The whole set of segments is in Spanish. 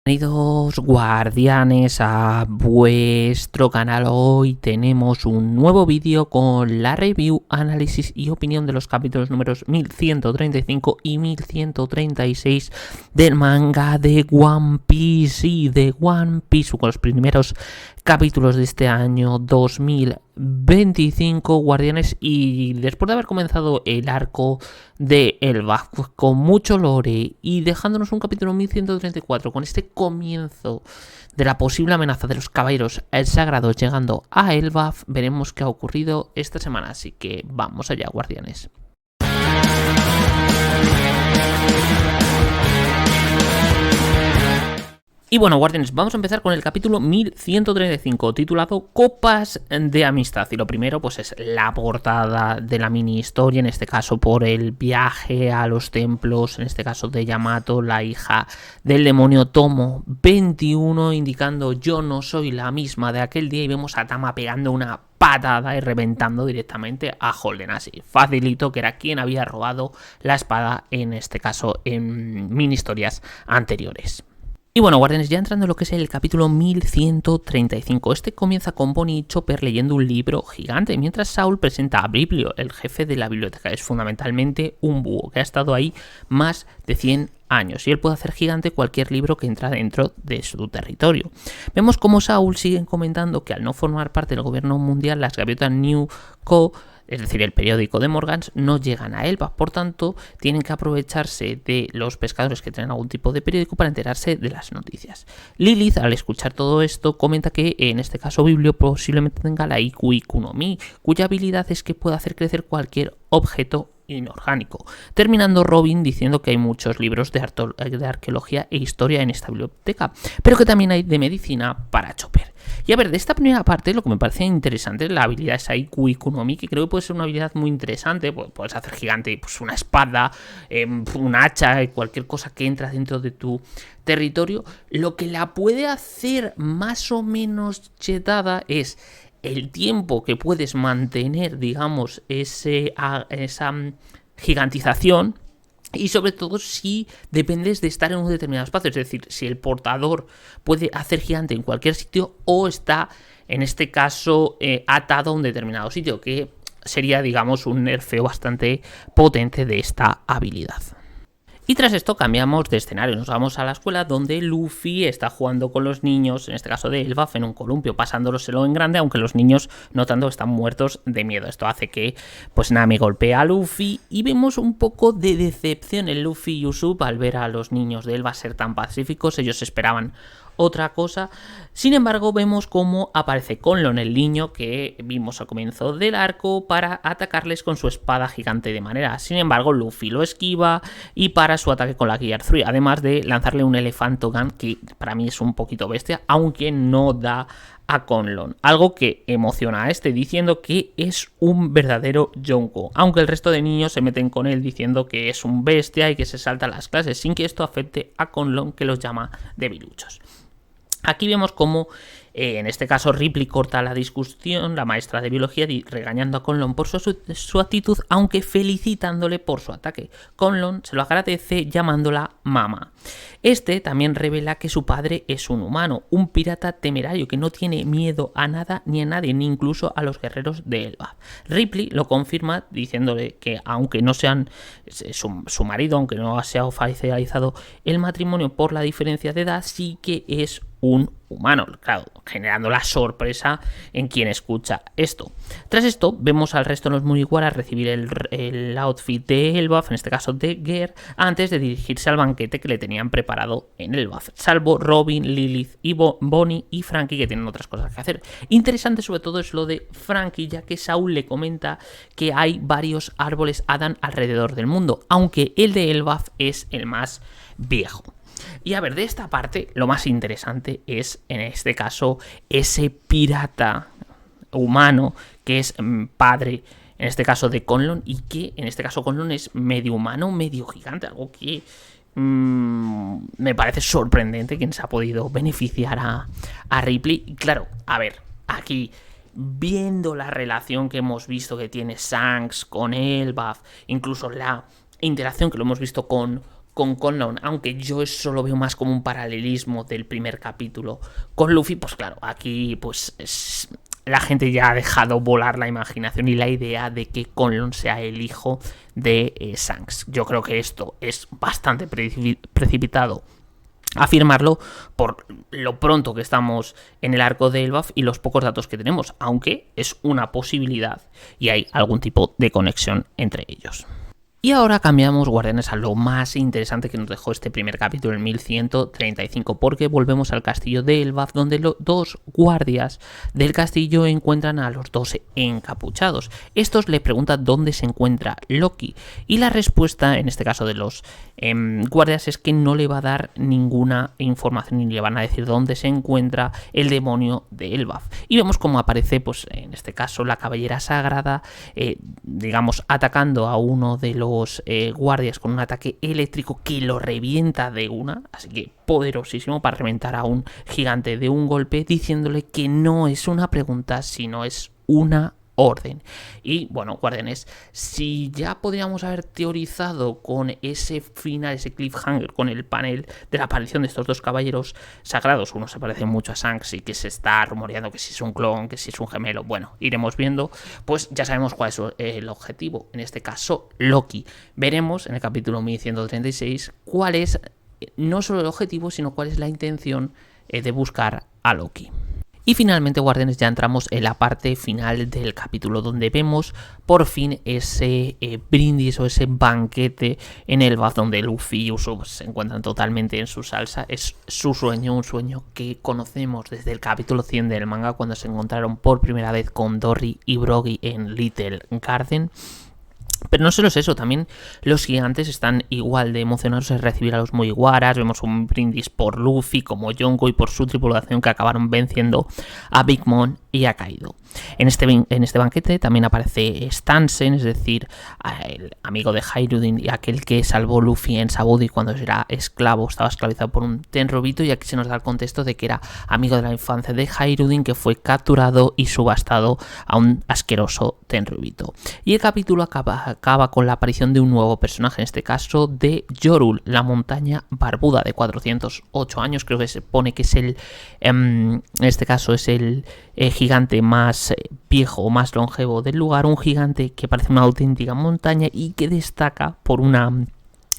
Bienvenidos guardianes a vuestro canal. Hoy tenemos un nuevo vídeo con la review, análisis y opinión de los capítulos números 1135 y 1136 del manga de One Piece y de One Piece, con los primeros capítulos de este año 2025, guardianes. Y después de haber comenzado el arco de Elbaf con mucho lore y dejándonos un capítulo 1134 con este comienzo de la posible amenaza de los caballeros sagrados llegando a Elbaf, veremos qué ha ocurrido esta semana. Así que vamos allá, guardianes. Y bueno, guardianes, vamos a empezar con el capítulo 1135, titulado Copas de Amistad. Y lo primero, pues, es la portada de la mini historia, en este caso por el viaje a los templos, en este caso de Yamato, la hija del demonio, tomo 21, indicando yo no soy la misma de aquel día, y vemos a Tama pegando una patada y reventando directamente a Holden, así facilito, que era quien había robado la espada, en este caso en mini historias anteriores. Y bueno, guardianes, ya entrando en lo que es el capítulo 1135, este comienza con Bonnie y Chopper leyendo un libro gigante, mientras Saul presenta a Biblio, el jefe de la biblioteca. Es fundamentalmente un búho que ha estado ahí más de 100 años y él puede hacer gigante cualquier libro que entra dentro de su territorio. Vemos como Saul sigue comentando que al no formar parte del gobierno mundial, las gaviotas New Co., es decir, el periódico de Morgans, no llegan a Elbaf, por tanto tienen que aprovecharse de los pescadores que tienen algún tipo de periódico para enterarse de las noticias. Lilith, al escuchar todo esto, comenta que en este caso Biblio posiblemente tenga la Iku no Mi, cuya habilidad es que puede hacer crecer cualquier objeto inorgánico, terminando Robin diciendo que hay muchos libros de arqueología e historia en esta biblioteca, pero que también hay de medicina para Chopper. Y a ver, de esta primera parte lo que me parece interesante es la habilidad esa Iku no Mi, que creo que puede ser una habilidad muy interesante. Puedes hacer gigante, pues, una espada, un hacha, cualquier cosa que entra dentro de tu territorio. Lo que la puede hacer más o menos chetada es el tiempo que puedes mantener, digamos, esa gigantización. Y sobre todo si dependes de estar en un determinado espacio, es decir, si el portador puede hacer gigante en cualquier sitio o está, en este caso, atado a un determinado sitio, que sería, digamos, un nerfeo bastante potente de esta habilidad. Y tras esto cambiamos de escenario, nos vamos a la escuela donde Luffy está jugando con los niños, en este caso de Elbaf, en un columpio, pasándoselo en grande, aunque los niños notando que están muertos de miedo. Esto hace que, pues, Nami golpee a Luffy y vemos un poco de decepción en Luffy y Usopp al ver a los niños de Elbaf ser tan pacíficos. Ellos esperaban otra cosa. Sin embargo, vemos cómo aparece Conlon, el niño que vimos al comienzo del arco, para atacarles con su espada gigante de manera. Sin embargo, Luffy lo esquiva y para su ataque con la Gear 3, además de lanzarle un Elephantogun, que para mí es un poquito bestia, aunque no da a Conlon, algo que emociona a este, diciendo que es un verdadero Yonko, aunque el resto de niños se meten con él diciendo que es un bestia y que se salta las clases, sin que esto afecte a Conlon, que los llama debiluchos. Aquí vemos cómo, en este caso, Ripley corta la discusión, la maestra de biología, regañando a Conlon por su actitud, aunque felicitándole por su ataque. Conlon se lo agradece llamándola Mama. Este también revela que su padre es un humano, un pirata temerario que no tiene miedo a nada ni a nadie, ni incluso a los guerreros de Elbaf. Ripley lo confirma diciéndole que, aunque no sean su marido, aunque no sea oficializado el matrimonio por la diferencia de edad, sí que es un humano, claro, generando la sorpresa en quien escucha esto. Tras esto, vemos al resto de los Mugiwara recibir el outfit de Elbaf, en este caso de Gear, antes de dirigirse al banquete que le tenían preparado en Elbaf, salvo Robin, Lilith, y Bonnie y Franky, que tienen otras cosas que hacer. Interesante sobre todo es lo de Franky, ya que Saul le comenta que hay varios árboles Adam alrededor del mundo, aunque el de Elbaf es el más viejo. Y a ver, de esta parte lo más interesante es, en este caso, ese pirata humano que es padre, en este caso, de Conlon, y que en este caso Conlon es medio humano, medio gigante, algo que me parece sorprendente quien se ha podido beneficiar a Ripley. Y claro, a ver, aquí, viendo la relación que hemos visto que tiene Shanks con Elbaf, incluso la interacción que lo hemos visto con con Conlon, aunque yo eso lo veo más como un paralelismo del primer capítulo con Luffy, pues claro, aquí pues la gente ya ha dejado volar la imaginación y la idea de que Conlon sea el hijo de Shanks. Yo creo que esto es bastante precipitado afirmarlo por lo pronto que estamos en el arco de Elbaf y los pocos datos que tenemos, aunque es una posibilidad y hay algún tipo de conexión entre ellos. Y ahora cambiamos, guardianes, a lo más interesante que nos dejó este primer capítulo, el 1135, porque volvemos al castillo de Elbaf, donde los dos guardias del castillo encuentran a los dos encapuchados. Estos le preguntan dónde se encuentra Loki, y la respuesta, en este caso de los guardias, es que no le va a dar ninguna información, ni le van a decir dónde se encuentra el demonio de Elbaf. Y vemos cómo aparece, pues en este caso, la caballera sagrada, digamos, atacando a uno de los guardias con un ataque eléctrico que lo revienta de una, así que poderosísimo para reventar a un gigante de un golpe, diciéndole que no es una pregunta, sino es una orden. Y bueno, guardianes, si ya podríamos haber teorizado con ese final, ese cliffhanger, con el panel de la aparición de estos dos caballeros sagrados, uno se parece mucho a Shanks y que se está rumoreando que si es un clon, que si es un gemelo, bueno, iremos viendo, pues ya sabemos cuál es el objetivo, en este caso Loki. Veremos en el capítulo 1136 cuál es no solo el objetivo, sino cuál es la intención de buscar a Loki. Y finalmente, guardianes, ya entramos en la parte final del capítulo, donde vemos por fin ese brindis o ese banquete en Elbaf, donde Luffy y Usopp se encuentran totalmente en su salsa. Es su sueño, un sueño que conocemos desde el capítulo 100 del manga, cuando se encontraron por primera vez con Dory y Brogy en Little Garden. Pero no solo es eso, también los gigantes están igual de emocionados en recibir a los Mugiwaras. Vemos un brindis por Luffy, como Yonko, y por su tripulación, que acabaron venciendo a Big Mom y a Kaido. En este banquete también aparece Stansen, es decir, el amigo de Hirudin y aquel que salvó Luffy en Sabaody cuando era esclavo, estaba esclavizado por un Tenryubito, y aquí se nos da el contexto de que era amigo de la infancia de Hirudin, que fue capturado y subastado a un asqueroso Tenryubito. Y el capítulo acaba con la aparición de un nuevo personaje, en este caso de Yorul, la montaña barbuda, de 408 años, creo que se pone que es en este caso es el gigante más viejo o más longevo del lugar, un gigante que parece una auténtica montaña y que destaca por una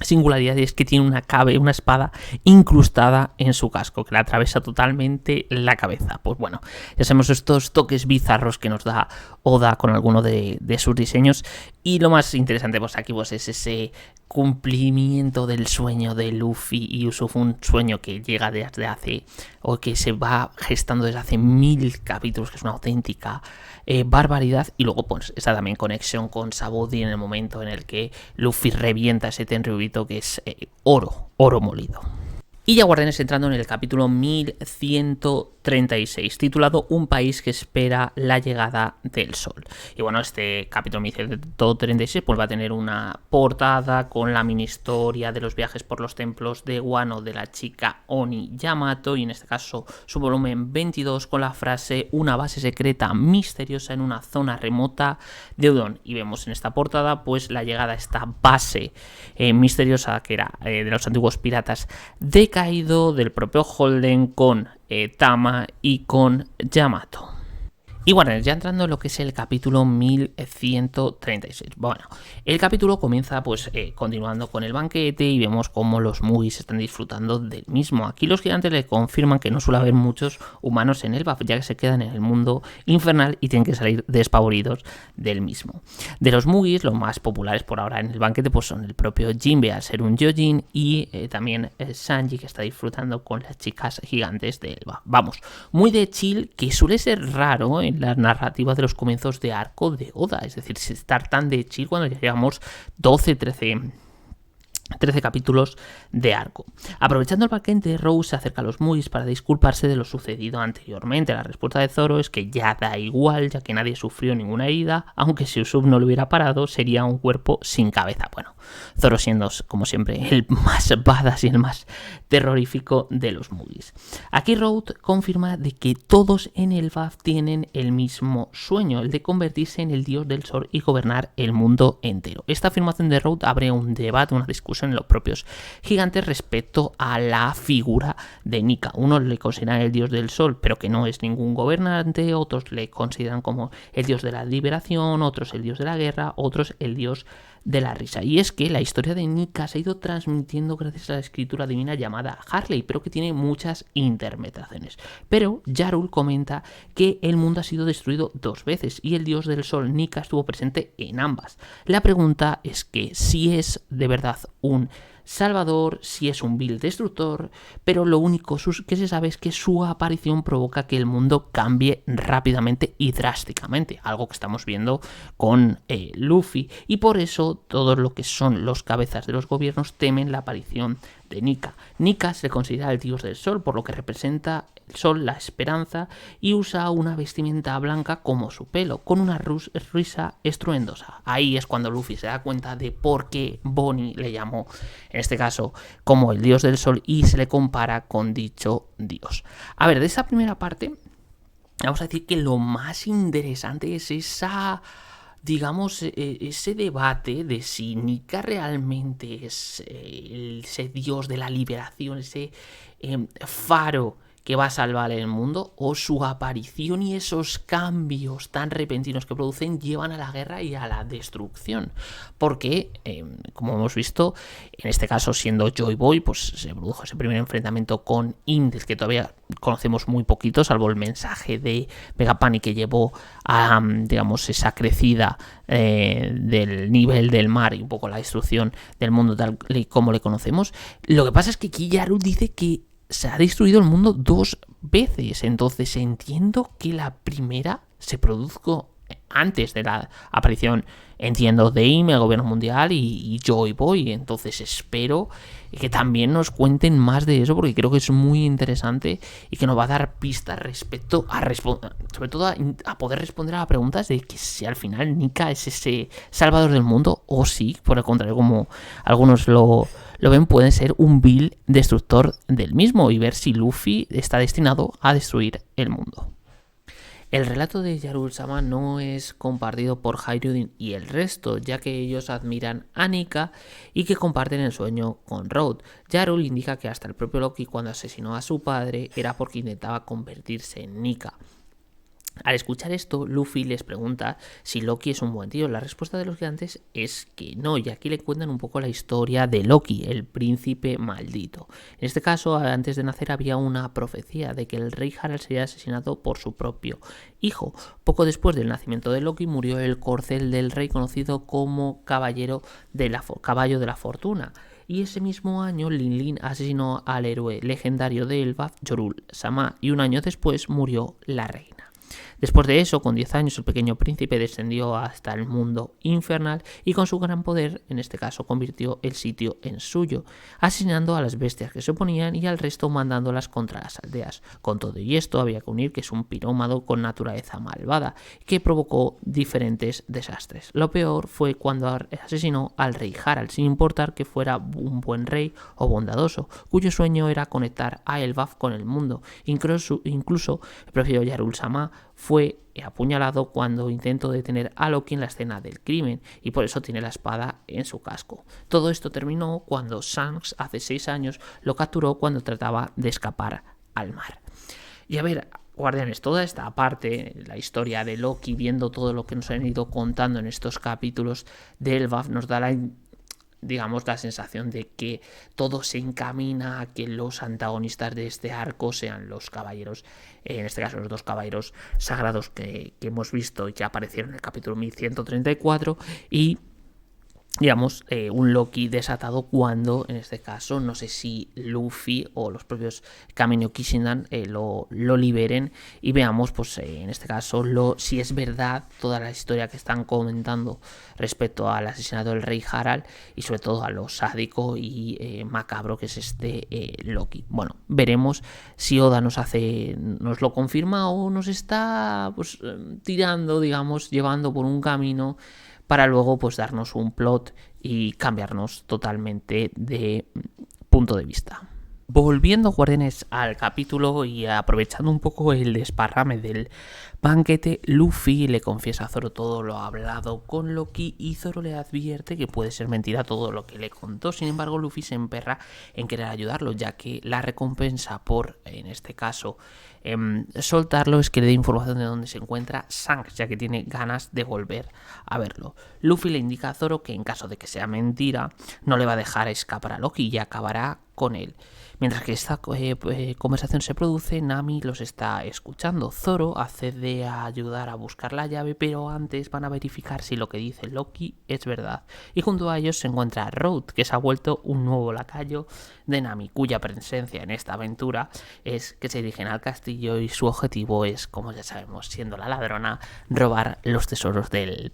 singularidad, y es que tiene una espada incrustada en su casco que le atraviesa totalmente la cabeza. Pues bueno, ya sabemos estos toques bizarros que nos da Oda con alguno de sus diseños, y lo más interesante pues aquí pues es ese cumplimiento del sueño de Luffy y Usopp, un sueño que llega desde hace, o que se va gestando desde hace 1000 capítulos, que es una auténtica barbaridad. Y luego pues está también conexión con Sabaody en el momento en el que Luffy revienta ese Tenryubito, que es oro molido. Y ya, guardianes, entrando en el capítulo 1136, titulado Un país que espera la llegada del sol. Y bueno, este capítulo 1136 pues va a tener una portada con la mini historia de los viajes por los templos de Wano de la chica Oni Yamato, y en este caso su volumen 22, con la frase una base secreta misteriosa en una zona remota de Udon. Y vemos en esta portada pues la llegada a esta base misteriosa, que era de los antiguos piratas de Kaido, del propio Holden, con Tama y con Yamato. Y bueno, ya entrando en lo que es el capítulo 1136. Bueno, el capítulo comienza pues continuando con el banquete, y vemos cómo los Mugis están disfrutando del mismo. Aquí los gigantes le confirman que no suele haber muchos humanos en Elbaf, ya que se quedan en el mundo infernal y tienen que salir despavoridos del mismo. De los Mugis, los más populares por ahora en el banquete pues son el propio Jinbe, al ser un Gyojin, y también Sanji, que está disfrutando con las chicas gigantes de Elbaf. Vamos, muy de chill, que suele ser raro en la narrativa de los comienzos de arco de Oda, es decir, estar tan de chill cuando ya llevamos 13 capítulos de arco. Aprovechando el banquete, Rose se acerca a los Mugis para disculparse de lo sucedido anteriormente. La respuesta de Zoro es que ya da igual, ya que nadie sufrió ninguna herida, aunque si Usopp no lo hubiera parado sería un cuerpo sin cabeza. Bueno, Zoro siendo como siempre el más badass y el más terrorífico de los Mugis. Aquí Road confirma de que todos en Elbaf tienen el mismo sueño, el de convertirse en el dios del sol y gobernar el mundo entero. Esta afirmación de Road abre un debate, una discusión incluso en los propios gigantes respecto a la figura de Nika. Unos le consideran el dios del sol, pero que no es ningún gobernante, otros le consideran como el dios de la liberación, otros el dios de la guerra, otros el dios de la risa. Y es que la historia de Nika se ha ido transmitiendo gracias a la escritura divina llamada Harley, pero que tiene muchas interpretaciones. Pero Yarul comenta que el mundo ha sido destruido 2 veces y el dios del sol Nika estuvo presente en ambas. La pregunta es que si es de verdad un salvador, si es un vil destructor, pero lo único que se sabe es que su aparición provoca que el mundo cambie rápidamente y drásticamente, algo que estamos viendo con Luffy, y por eso todos lo que son los cabezas de los gobiernos temen la aparición de Nika. Nika se considera el dios del sol, por lo que representa el sol, la esperanza, y usa una vestimenta blanca como su pelo, con una risa estruendosa. Ahí es cuando Luffy se da cuenta de por qué Bonnie le llamó, en este caso, como el dios del sol, y se le compara con dicho dios. A ver, de esa primera parte, vamos a decir que lo más interesante es esa, digamos, ese debate de si Nika realmente es ese dios de la liberación, ese faro que va a salvar el mundo, o su aparición y esos cambios tan repentinos que producen llevan a la guerra y a la destrucción. Porque, como hemos visto, en este caso siendo Joy Boy, pues se produjo ese primer enfrentamiento con Indes, que todavía conocemos muy poquito, salvo el mensaje de Vegapunk que llevó a, digamos, esa crecida del nivel del mar y un poco la destrucción del mundo tal y como le conocemos. Lo que pasa es que aquí Yarul dice que se ha destruido el mundo 2 veces, entonces entiendo que la primera se produjo antes de la aparición, entiendo, de IME, el gobierno mundial y Joy Boy, entonces espero que también nos cuenten más de eso, porque creo que es muy interesante y que nos va a dar pistas respecto a sobre todo a poder responder a las preguntas de que si al final Nika es ese salvador del mundo, o si, por el contrario, como algunos lo ven, puede ser un vil destructor del mismo, y ver si Luffy está destinado a destruir el mundo. El relato de Yarul-sama no es compartido por Hyruin y el resto, ya que ellos admiran a Nika y que comparten el sueño con Road. Yarul indica que hasta el propio Loki, cuando asesinó a su padre, era porque intentaba convertirse en Nika. Al escuchar esto, Luffy les pregunta si Loki es un buen tío. La respuesta de los gigantes es que no, y aquí le cuentan un poco la historia de Loki, el príncipe maldito. En este caso, antes de nacer había una profecía de que el rey Harald sería asesinado por su propio hijo. Poco después del nacimiento de Loki murió el corcel del rey, conocido como caballo de la fortuna. Y ese mismo año Lin Lin asesinó al héroe legendario de Elbaf, Yarul-sama, y un año después murió la reina. Después de eso, con 10 años, el pequeño príncipe descendió hasta el mundo infernal y con su gran poder, en este caso, convirtió el sitio en suyo, asesinando a las bestias que se oponían y al resto mandándolas contra las aldeas. Con todo y esto, había que unir que es un pirómano con naturaleza malvada, que provocó diferentes desastres. Lo peor fue cuando asesinó al rey Harald, sin importar que fuera un buen rey o bondadoso, cuyo sueño era conectar a Elbaf con el mundo. Incluso el propio Yarul-sama fue apuñalado cuando intentó detener a Loki en la escena del crimen, y por eso tiene la espada en su casco. Todo esto terminó cuando Shanks hace 6 años lo capturó cuando trataba de escapar al mar. Y a ver, guardianes, toda esta parte, la historia de Loki, viendo todo lo que nos han ido contando en estos capítulos de Elbaf, nos da la sensación de que todo se encamina a que los antagonistas de este arco sean los caballeros, en este caso los 2 caballeros sagrados que hemos visto y que aparecieron en el capítulo 1134, y digamos, un Loki desatado cuando, en este caso, no sé si Luffy o los propios Kame no Kishinden lo liberen y veamos, pues en este caso, si es verdad toda la historia que están comentando respecto al asesinato del rey Harald y sobre todo a lo sádico y macabro que es este Loki. Bueno, veremos si Oda nos lo confirma o nos está pues tirando, digamos, llevando por un camino para luego pues darnos un plot y cambiarnos totalmente de punto de vista. Volviendo, guardianes, al capítulo y aprovechando un poco el desparrame del banquete, Luffy le confiesa a Zoro todo lo hablado con Loki y Zoro le advierte que puede ser mentira todo lo que le contó. Sin embargo, Luffy se emperra en querer ayudarlo, ya que la recompensa por, en este caso, soltarlo es que le dé información de dónde se encuentra Shanks, ya que tiene ganas de volver a verlo. Luffy le indica a Zoro que en caso de que sea mentira, no le va a dejar escapar a Loki y acabará con él. Mientras que esta conversación se produce, Nami los está escuchando. Zoro accede a ayudar a buscar la llave, pero antes van a verificar si lo que dice Loki es verdad. Y junto a ellos se encuentra Road, que se ha vuelto un nuevo lacayo de Nami, cuya presencia en esta aventura es que se dirigen al castillo y su objetivo es, como ya sabemos, siendo la ladrona, robar los tesoros del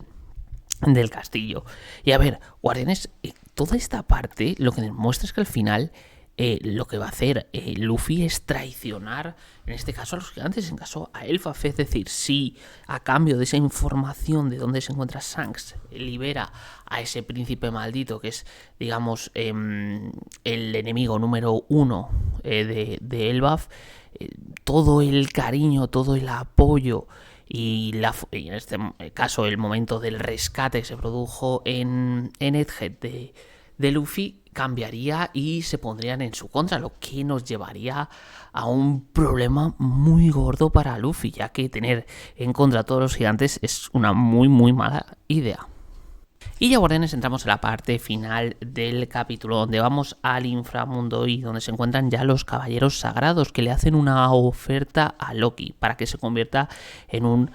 castillo. Y a ver, guardianes, toda esta parte lo que nos muestra es que al final lo que va a hacer Luffy es traicionar, en este caso a los gigantes, en caso a Elbaf. Es decir, si a cambio de esa información de dónde se encuentra Shanks libera a ese príncipe maldito que es, digamos, el enemigo número 1 de Elbaf, todo el cariño, todo el apoyo y en este caso el momento del rescate que se produjo en Egghead de Luffy cambiaría y se pondrían en su contra, lo que nos llevaría a un problema muy gordo para Luffy, ya que tener en contra a todos los gigantes es una muy muy mala idea. Y ya, guardianes, entramos en la parte final del capítulo, donde vamos al inframundo y donde se encuentran ya los caballeros sagrados, que le hacen una oferta a Loki para que se convierta en un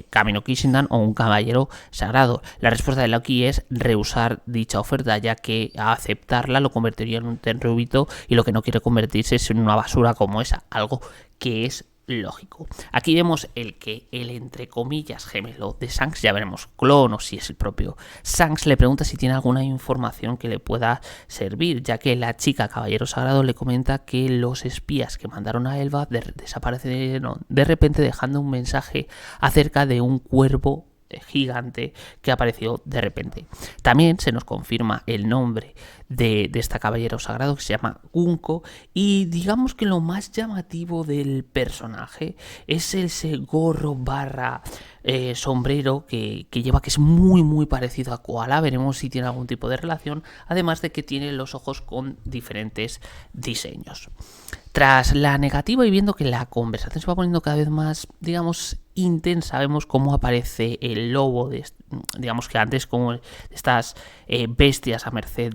Kaminoki Shindan o un caballero sagrado. La respuesta de Loki es rehusar dicha oferta, ya que a aceptarla lo convertiría en un tenryubito y lo que no quiere convertirse es en una basura como esa, algo que es lógico. Aquí vemos el entre comillas gemelo de Shanks, ya veremos clon o si es el propio Shanks, le pregunta si tiene alguna información que le pueda servir, ya que la chica caballero sagrado le comenta que los espías que mandaron a Elbaf desaparecieron de repente, dejando un mensaje acerca de un cuervo gigante que apareció de repente. También se nos confirma el nombre de esta caballero sagrado, que se llama Gunko, y digamos que lo más llamativo del personaje es ese gorro barra sombrero que lleva, que es muy muy parecido a Koala. Veremos si tiene algún tipo de relación, además de que tiene los ojos con diferentes diseños. Tras la negativa y viendo que la conversación se va poniendo cada vez más, digamos, intensa, vemos cómo aparece el lobo, digamos que antes como estas bestias a merced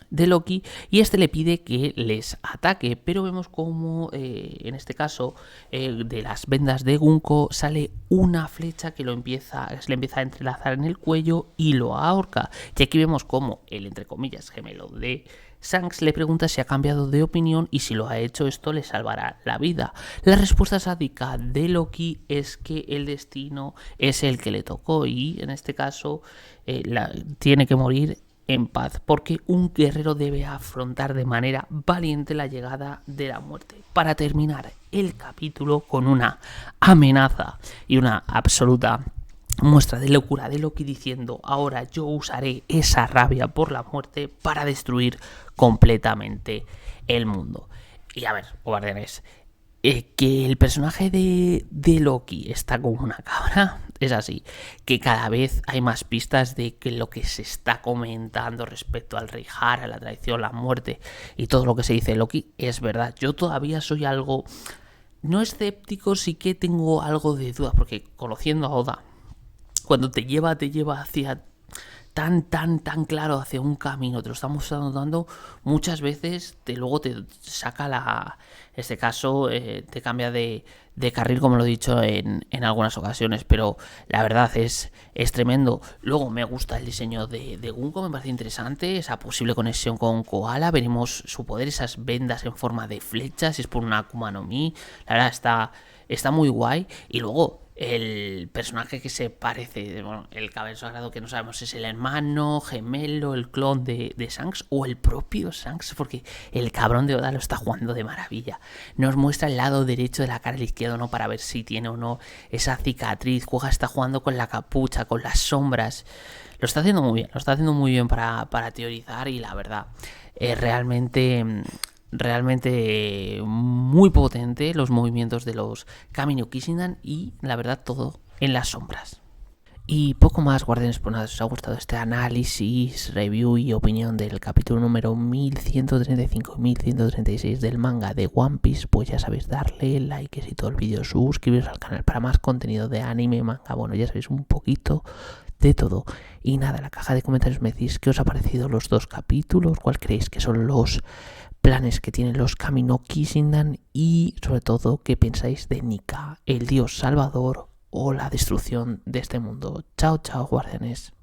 de Loki, y este le pide que les ataque, pero vemos como en este caso de las vendas de Gunko sale una flecha que se le empieza a entrelazar en el cuello y lo ahorca. Y aquí vemos como el, entre comillas, gemelo de Shanks le pregunta si ha cambiado de opinión y si lo ha hecho esto le salvará la vida. La respuesta sádica de Loki es que el destino es el que le tocó y en este caso tiene que morir en paz, porque un guerrero debe afrontar de manera valiente la llegada de la muerte. Para terminar el capítulo con una amenaza y una absoluta muestra de locura de Loki diciendo: ahora yo usaré esa rabia por la muerte para destruir completamente el mundo. Y a ver, guardianes, que el personaje de Loki está como una cabra, es así, que cada vez hay más pistas de que lo que se está comentando respecto al Rey Hara, la traición, la muerte y todo lo que se dice de Loki es verdad. Yo todavía soy algo, no escéptico, sí que tengo algo de duda, porque conociendo a Oda, cuando te lleva hacia tan claro hacia un camino, te lo estamos dando muchas veces, luego te saca este caso, te cambia de carril, como lo he dicho en algunas ocasiones, pero la verdad es tremendo. Luego me gusta el diseño de Gunko, me parece interesante, esa posible conexión con Koala, veremos su poder, esas vendas en forma de flechas, si es por una Akuma no Mi, la verdad está muy guay. Y luego el personaje que se parece, bueno, el cabello sagrado, que no sabemos si es el hermano, gemelo, el clon de Shanks o el propio Shanks, porque el cabrón de Oda lo está jugando de maravilla. Nos muestra el lado derecho de la cara, el izquierdo, ¿no? Para ver si tiene o no esa cicatriz. Está jugando con la capucha, con las sombras. Lo está haciendo muy bien, para teorizar, y la verdad, realmente realmente muy potente los movimientos de los Kami no Kishinan y la verdad todo en las sombras. Y poco más, guardianes, pues nada, si os ha gustado este análisis, review y opinión del capítulo número 1135 y 1136 del manga de One Piece, pues ya sabéis, darle like y todo el vídeo, suscribiros al canal para más contenido de anime, manga, bueno, ya sabéis, un poquito de todo. Y nada, en la caja de comentarios me decís qué os ha parecido los 2 capítulos, cuál creéis que son los planes que tienen los Kami no Kishinan y sobre todo qué pensáis de Nika, el dios salvador o la destrucción de este mundo. Chao, chao, guardianes.